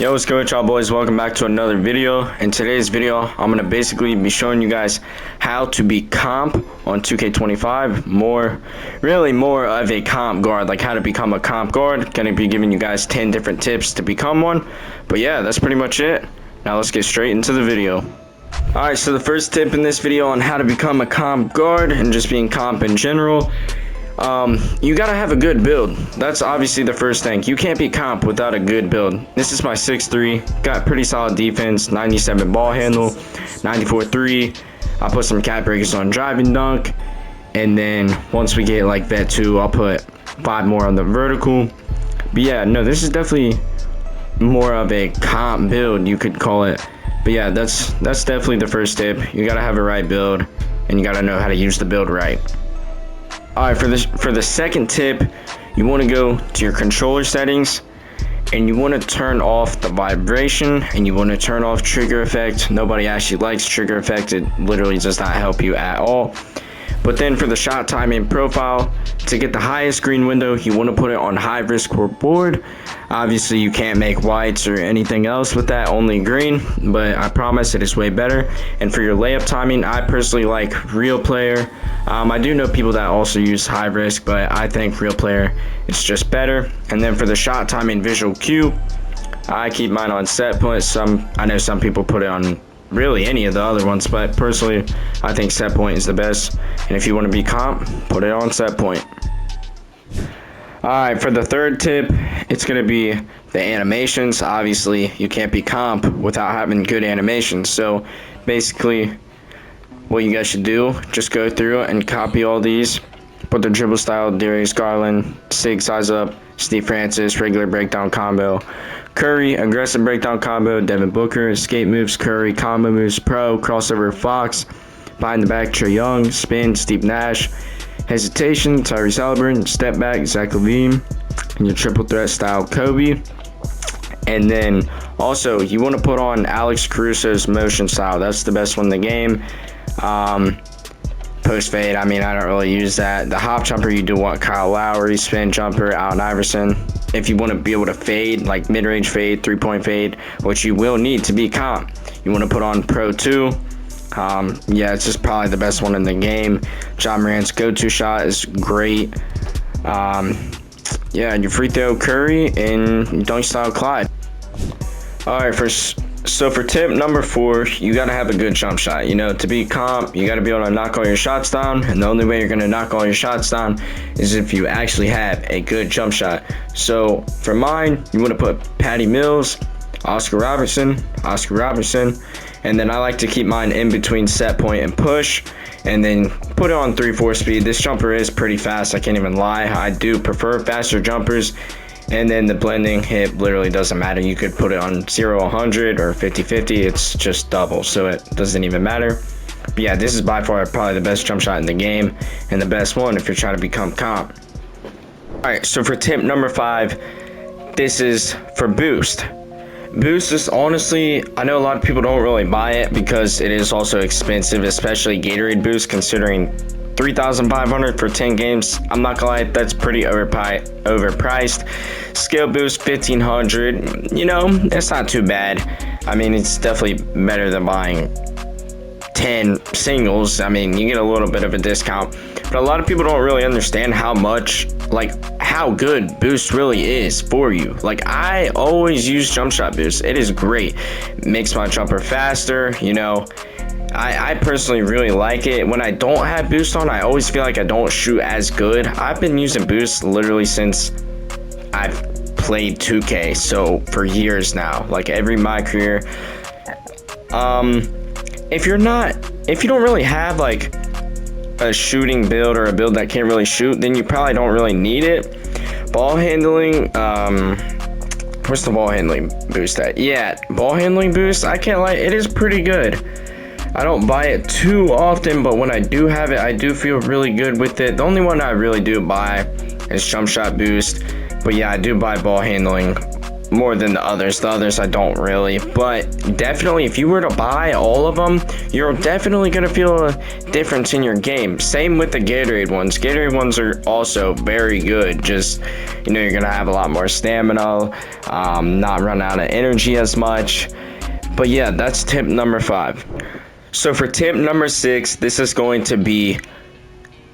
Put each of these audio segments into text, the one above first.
Yo, what's good with y'all boys? Welcome back to another video. In today's video, I'm gonna basically be showing you guys how to be comp on 2K25. Really more of a comp guard, like how to become a comp guard. Gonna be giving you guys 10 different tips to become one. But yeah, that's pretty much it. Now let's get straight into the video. Alright, so the first tip in this video on how to become a comp guard and just being comp in general. You gotta have a good build. That's obviously the first thing. You can't be comp without a good build. This is my 6'3", got pretty solid defense, 97 ball handle, 94 3. I'll put some cat breakers on driving dunk, and then once we get like vet 2, I'll put 5 more on the vertical. But yeah, no, this is definitely more of a comp build, you could call it. But yeah, that's definitely the first tip. You gotta have a right build, and you gotta know how to use the build right. Alright, for the second tip, you want to go to your controller settings and you want to turn off the vibration and you want to turn off trigger effect. Nobody actually likes trigger effect. It literally does not help you at all. But then for the shot timing profile, to get the highest screen window, you want to put it on high risk reward. Obviously, you can't make whites or anything else with that, only green, but I promise it is way better. And for your layup timing, I personally like real player. I do know people that also use high risk, but I think real player is just better. And then for the shot timing visual cue, I keep mine on set point. I know some people put it on really any of the other ones, but personally I think set point is the best, and if you want to be comp, put it on set point. Alright, for the third tip, it's going to be the animations. Obviously you can't be comp without having good animations, so basically what you guys should do, just go through and copy all these. Put the dribble style, Darius Garland, sig size up, Steve Francis, regular breakdown combo, Curry, aggressive breakdown combo, Devin Booker, escape moves, Curry, combo moves, pro, crossover, Fox, behind the back, Trae Young, spin, Steve Nash, hesitation, Tyrese Halliburton, step back, Zach LaVine, and your triple threat style, Kobe. And then also, you want to put on Alex Caruso's motion style. That's the best one in the game. Post fade, I mean, I don't really use that. The hop jumper, you do want Kyle Lowry, spin jumper, Allen Iverson. If you want to be able to fade, like mid-range fade, 3-point fade, which you will need to be comp, you want to put on Pro 2. Yeah, it's just probably the best one in the game. John Morant's go-to shot is great. Yeah, and your free throw, Curry, and dunk style, Clyde. Alright, so for tip number 4, you gotta have a good jump shot. You know, to be comp, you gotta be able to knock all your shots down, and the only way you're gonna knock all your shots down is if you actually have a good jump shot. So for mine, you want to put Patty Mills, Oscar Robertson, and then I like to keep mine in between set point and push, and then put it on 3-4 speed. This jumper is pretty fast, I can't even lie. I do prefer faster jumpers. And then the blending, it literally doesn't matter. You could put it on 0-100 or 50-50. It's just double, so it doesn't even matter. But yeah, this is by far probably the best jump shot in the game, and the best one if you're trying to become comp. Alright, so for tip number 5, this is for boost. Boost is honestly, I know a lot of people don't really buy it because it is also expensive, especially Gatorade Boost, considering $3,500 for 10 games. I'm not gonna lie, that's pretty overpriced. Skill boost $1,500. You know, it's not too bad. I mean, it's definitely better than buying 10 singles. I mean, you get a little bit of a discount, but a lot of people don't really understand how good boost really is for you. Like, I always use jump shot boost. It is great. It makes my jumper faster, you know. I personally really like it. When I don't have boost on, I always feel like I don't shoot as good. I've been using boost literally since I've played 2K, so for years now, like every my career. If you don't really have like a shooting build or a build that can't really shoot, then you probably don't really need it. Ball handling, where's the ball handling boost at? Yeah, ball handling boost, I can't lie, it is pretty good. I don't buy it too often, but when I do have it, I do feel really good with it. The only one I really do buy is jump shot boost. But yeah, I do buy ball handling more than the others. The others I don't really, but definitely if you were to buy all of them, you're definitely going to feel a difference in your game. Same with the Gatorade ones. Gatorade ones are also very good. Just, you know, you're going to have a lot more stamina, not run out of energy as much. But yeah, that's tip number 5. So for tip number 6, this is going to be,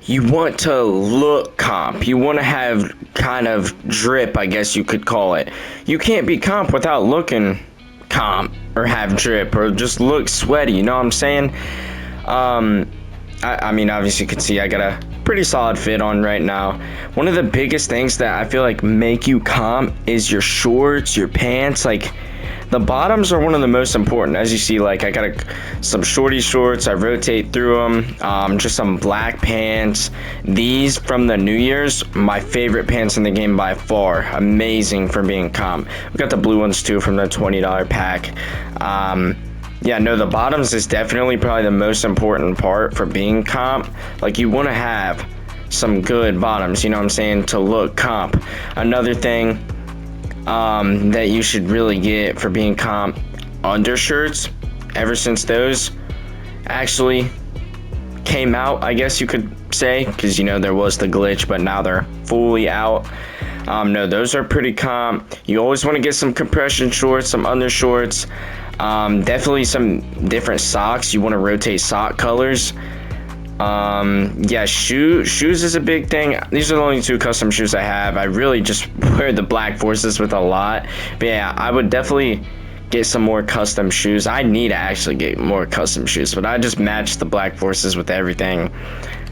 you want to look comp. You want to have kind of drip, I guess you could call it. You can't be comp without looking comp or have drip or just look sweaty, you know what I'm saying? I mean, obviously you can see I got a pretty solid fit on right now. One of the biggest things that I feel like make you comp is your shorts, your pants. Like, the bottoms are one of the most important. As you see, like, I got some shorty shorts. I rotate through them. Just some black pants. These from the New Year's, my favorite pants in the game by far. Amazing for being comp. We got the blue ones too from the $20 pack. Yeah, no, the bottoms is definitely probably the most important part for being comp. Like, you want to have some good bottoms, you know what I'm saying, to look comp. Another thing that you should really get for being comp, undershirts. Ever since those actually came out, I guess you could say, because, you know, there was the glitch, but now they're fully out. No, those are pretty comp. You always want to get some compression shorts, some undershorts, definitely some different socks. You want to rotate sock colors. Yeah, shoes is a big thing. These are the only 2 custom shoes I have. I really just wear the Black Forces with a lot, but yeah, I would definitely get some more custom shoes. I need to actually get more custom shoes, but I just match the Black Forces with everything.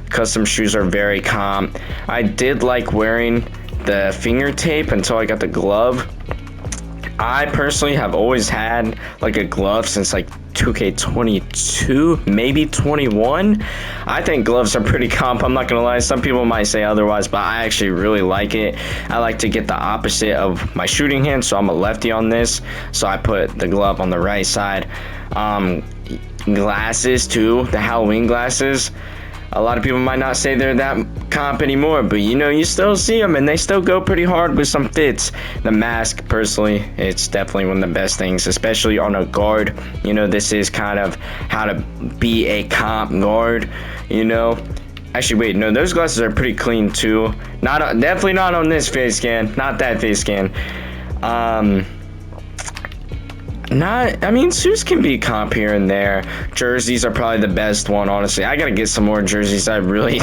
Custom shoes are very comp. I did like wearing the finger tape until I got the glove. I personally have always had like a glove since like 2K22, maybe 21. I think gloves are pretty comp, I'm not gonna lie. Some people might say otherwise, but I actually really like it. I like to get the opposite of my shooting hand, so I'm a lefty on this, so I put the glove on the right side. Glasses too, the Halloween glasses. A lot of people might not say they're that comp anymore, but you know, you still see them and they still go pretty hard with some fits. The mask, personally, it's definitely one of the best things, especially on a guard. You know, this is kind of how to be a comp guard, you know. Actually, wait, no, those glasses are pretty clean too. Definitely not on this face scan, not that face scan. I mean, suits can be comp here and there. Jerseys are probably the best one, honestly. I gotta get some more jerseys. I really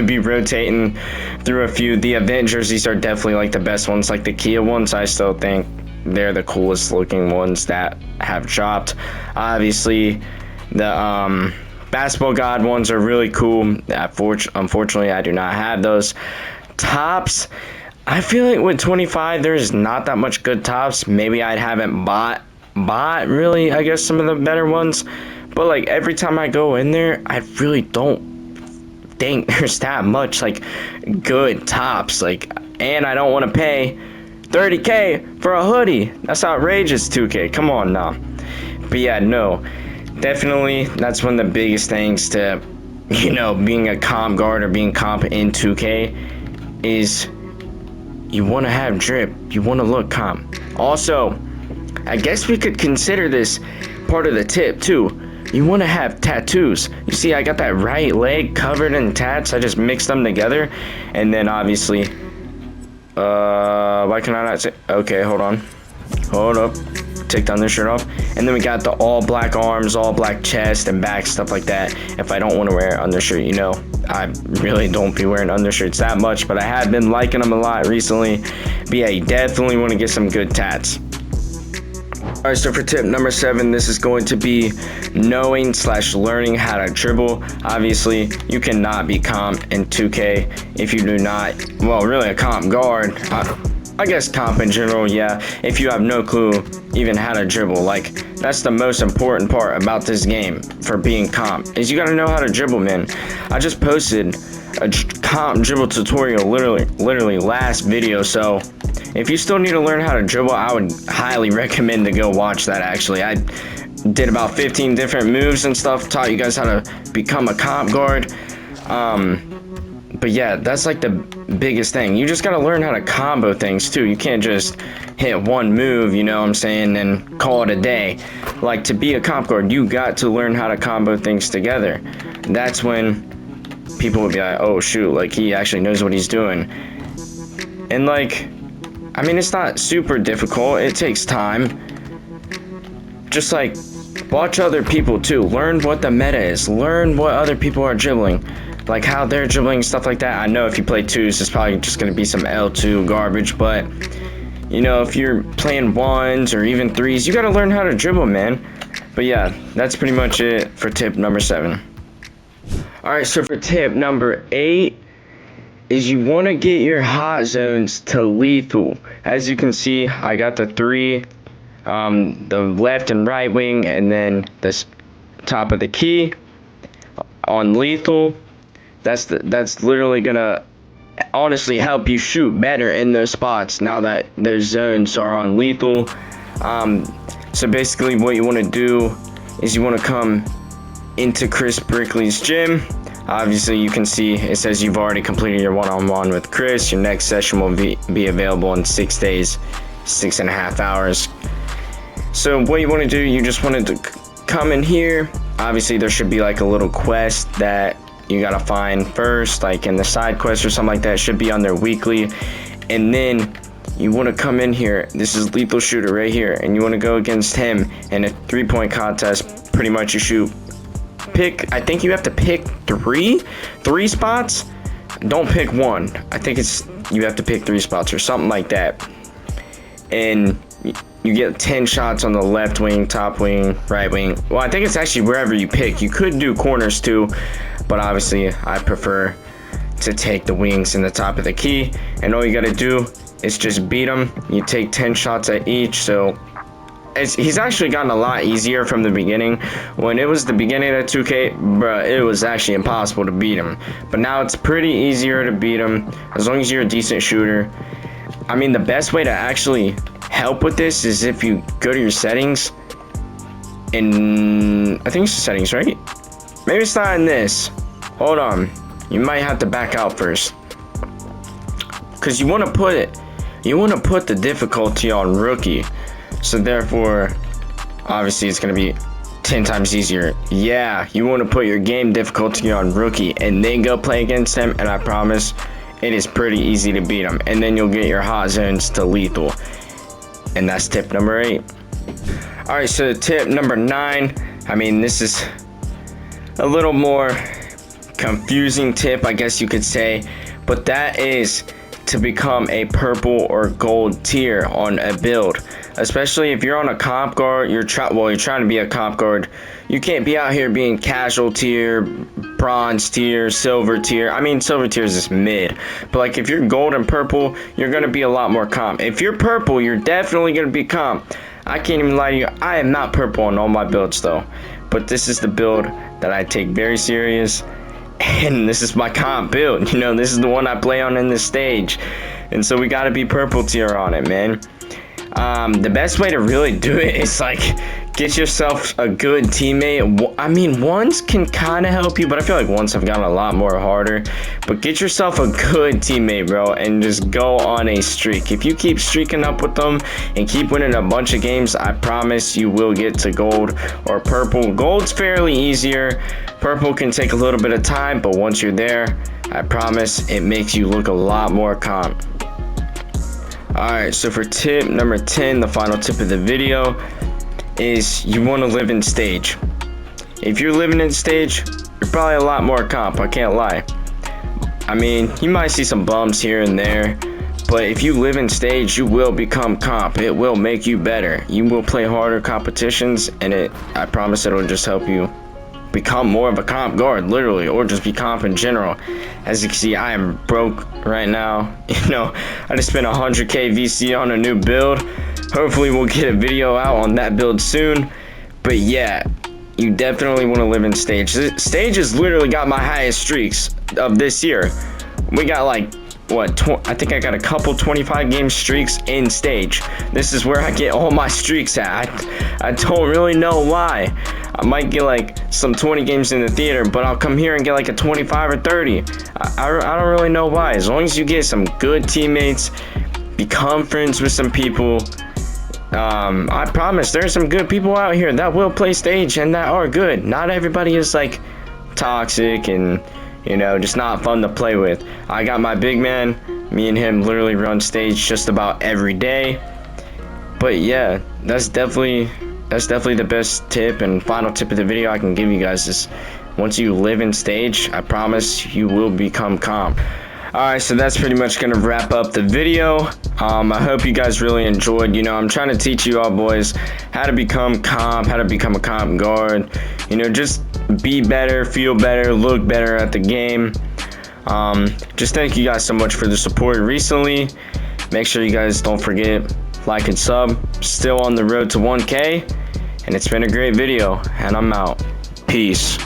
be rotating through a few. The event jerseys are definitely like the best ones. Like the Kia ones, I still think they're the coolest looking ones that have dropped. Obviously, the basketball god ones are really cool. Unfortunately, I do not have those. Tops, I feel like with 25, there's not that much good tops. Maybe I haven't bought really, I guess, some of the better ones. But like every time I go in there, I really don't think there's that much like good tops. Like, and I don't want to pay $30K for a hoodie. That's outrageous, 2K. Come on now. But yeah, no, definitely that's one of the biggest things to, you know, being a comp guard or being comp in 2K is you want to have drip. You want to look comp. Also, I guess we could consider this part of the tip too. You want to have tattoos. You see, I got that right leg covered in tats. I just mixed them together. And then obviously, why can I not say? Okay, hold on. Hold up. Take the undershirt off. And then we got the all black arms, all black chest and back, stuff like that. If I don't want to wear an undershirt, you know, I really don't be wearing undershirts that much, but I have been liking them a lot recently. But yeah, you definitely want to get some good tats. Alright, so for tip number 7, this is going to be knowing/learning how to dribble. Obviously, you cannot be comp in 2K if you do not, well, really a comp guard. I guess comp in general, yeah, if you have no clue even how to dribble. Like, that's the most important part about this game for being comp, is you gotta know how to dribble, man. I just posted a comp dribble tutorial literally last video, so if you still need to learn how to dribble, I would highly recommend to go watch that. Actually, I did about 15 different moves and stuff, taught you guys how to become a comp guard. But yeah, that's like the biggest thing. You just gotta learn how to combo things too. You can't just hit one move, you know what I'm saying, and call it a day. Like, to be a comp guard, you got to learn how to combo things together. That's when people would be like, oh shoot, like he actually knows what he's doing. And like, I mean, it's not super difficult. It takes time. Just like, watch other people too. Learn what the meta is. Learn what other people are dribbling. Like how they're dribbling, stuff like that. I know if you play twos, it's probably just going to be some L2 garbage, but you know, if you're playing ones or even threes, you got to learn how to dribble, man. But yeah, that's pretty much it for tip number 7. Alright, so for tip number 8 is you want to get your hot zones to lethal. As you can see, I got the 3, the left and right wing, and then this top of the key on lethal. That's literally gonna honestly help you shoot better in those spots now that those zones are on lethal. So basically what you want to do is you want to come into Chris Brickley's gym. Obviously you can see it says you've already completed your one-on-one with Chris. Your next session will be available in 6 days, 6.5 hours. So what you want to do, you just want to come in here. Obviously there should be like a little quest that you gotta find first, like in the side quest or something like that. It should be on their weekly. And then you want to come in here. This is lethal shooter right here, and you want to go against him in a 3-point contest. Pretty much you I think you have to pick three spots. Don't pick one. I think you have to pick 3 spots or something like that. And you get 10 shots on the left wing, top wing, right wing. Well, I think it's actually wherever you pick. You could do corners too, but obviously I prefer to take the wings and the top of the key. And all you gotta do is just beat them. You take 10 shots at each. So he's actually gotten a lot easier from the beginning. When it was the beginning of 2K, bruh, it was actually impossible to beat him. But now it's pretty easier to beat him as long as you're a decent shooter. I mean, the best way to actually help with this is if you go to your settings. I think it's the settings, right? Maybe it's not in this. Hold on. You might have to back out first. Because you want to put the difficulty on rookie. So therefore, obviously it's going to be 10 times easier. Yeah, you want to put your game difficulty on rookie and then go play against him. And I promise it is pretty easy to beat him. And then you'll get your hot zones to lethal. And that's tip number 8. Alright, so tip number 9. I mean, this is a little more confusing tip, I guess you could say. But that is to become a purple or gold tier on a build. Especially if you're on a comp guard, you're trying to be a comp guard. You can't be out here being casual tier, bronze tier, silver tier. I mean, silver tier is just mid. But like if you're gold and purple, you're going to be a lot more comp. If you're purple, you're definitely going to be comp. I can't even lie to you. I am not purple on all my builds though. But this is the build that I take very serious. And this is my comp build. You know, this is the one I play on in this stage. And so we got to be purple tier on it, man. The best way to really do it is like get yourself a good teammate. I mean, ones can kind of help you, but I feel like ones have gotten a lot more harder. But get yourself a good teammate, bro, and just go on a streak. If you keep streaking up with them and keep winning a bunch of games, I promise you will get to gold or purple. Gold's fairly easier. Purple can take a little bit of time, but once you're there, I promise it makes you look a lot more comp. Alright, so for tip number 10, the final tip of the video, is you want to live in stage. If you're living in stage, you're probably a lot more comp, I can't lie. I mean, you might see some bums here and there, but if you live in stage, you will become comp. It will make you better. You will play harder competitions, and I promise it'll just help you become more of a comp guard, literally, or just be comp in general. As you can see, I am broke right now. You know, I just spent 100k VC on a new build. Hopefully we'll get a video out on that build soon. But yeah, you definitely want to live in stage. Stage has literally got my highest streaks of this year. We got like I think I got a couple 25 game streaks in stage. This is where I get all my streaks at. I don't really know why. I might get like some 20 games in the theater, but I'll come here and get like a 25 or 30. I don't really know why. As long as you get some good teammates, become friends with some people, I promise there's some good people out here that will play stage and that are good. Not everybody is like toxic and, you know, just not fun to play with. I got my big man. Me and him literally run stage just about every day. But yeah, that's definitely the best tip and final tip of the video I can give you guys is once you live in stage, I promise you will become comp. Alright, so that's pretty much gonna wrap up the video. I hope you guys really enjoyed. You know, I'm trying to teach you all boys how to become comp, how to become a comp guard. You know, just be better, feel better, look better at the game. Just thank you guys so much for the support recently. Make sure you guys don't forget, like and sub. Still on the road to 1K, and it's been a great video, and I'm out. Peace.